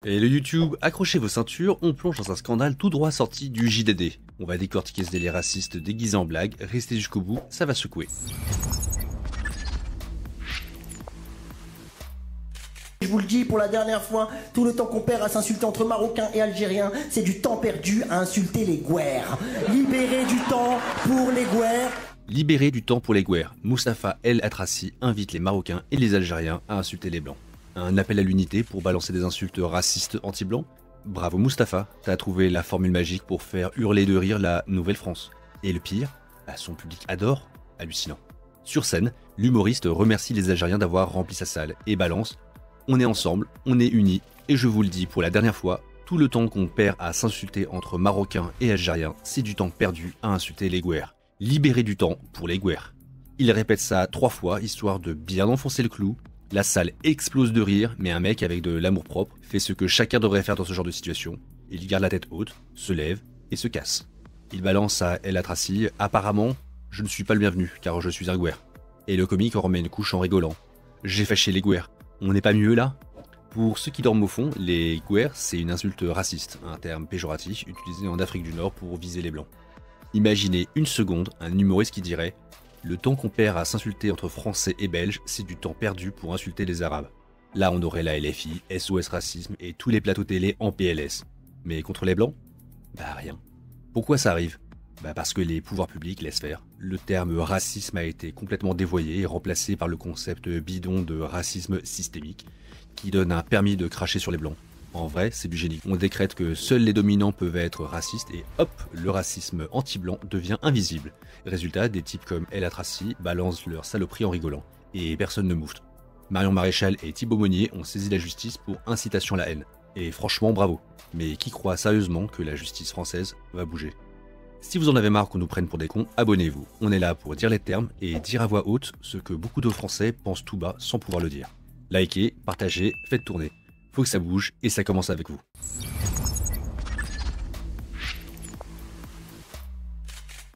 Et le YouTube, accrochez vos ceintures, on plonge dans un scandale tout droit sorti du JDD. On va décortiquer ce délire raciste déguisé en blague, restez jusqu'au bout, ça va secouer. Je vous le dis pour la dernière fois, tout le temps qu'on perd à s'insulter entre Marocains et Algériens, c'est du temps perdu à insulter les Gouers. Libérez du temps pour les Gouers. Libérer du temps pour les Gouers. Moustapha El Atrassi invite les Marocains et les Algériens à insulter les Blancs. Un appel à l'unité pour balancer des insultes racistes anti-blancs. Bravo Moustapha, t'as trouvé la formule magique pour faire hurler de rire la Nouvelle-France. Et le pire, son public adore, hallucinant. Sur scène, l'humoriste remercie les Algériens d'avoir rempli sa salle et balance « On est ensemble, on est unis, et je vous le dis pour la dernière fois, tout le temps qu'on perd à s'insulter entre Marocains et Algériens, c'est du temps perdu à insulter les Gouers. Libérez du temps pour les Gouers. » Il répète ça 3 fois, histoire de bien enfoncer le clou. La salle explose de rire, mais un mec avec de l'amour-propre fait ce que chacun devrait faire dans ce genre de situation. Il garde la tête haute, se lève et se casse. Il balance à El Atrassi « Apparemment, je ne suis pas le bienvenu, car je suis un Gouer. » Et le comique en remet une couche en rigolant. « J'ai fâché les Gouers. On n'est pas mieux là ?» Pour ceux qui dorment au fond, les Gouers, c'est une insulte raciste, un terme péjoratif utilisé en Afrique du Nord pour viser les Blancs. Imaginez une seconde un humoriste qui dirait « Le temps qu'on perd à s'insulter entre Français et Belges, c'est du temps perdu pour insulter les Arabes. » Là, on aurait la LFI, SOS Racisme et tous les plateaux télé en PLS. Mais contre les Blancs ? Bah rien. Pourquoi ça arrive ? Bah parce que les pouvoirs publics laissent faire. Le terme racisme a été complètement dévoyé et remplacé par le concept bidon de racisme systémique, qui donne un permis de cracher sur les Blancs. En vrai, c'est du génie. On décrète que seuls les dominants peuvent être racistes et hop, le racisme anti-blanc devient invisible. Résultat, des types comme El Atrassi balancent leur saloperie en rigolant. Et personne ne moufte. Marion Maréchal et Thibaut Monnier ont saisi la justice pour incitation à la haine. Et franchement, bravo. Mais qui croit sérieusement que la justice française va bouger ? Si vous en avez marre qu'on nous prenne pour des cons, abonnez-vous. On est là pour dire les termes et dire à voix haute ce que beaucoup de Français pensent tout bas sans pouvoir le dire. Likez, partagez, faites tourner. Faut que ça bouge et ça commence avec vous.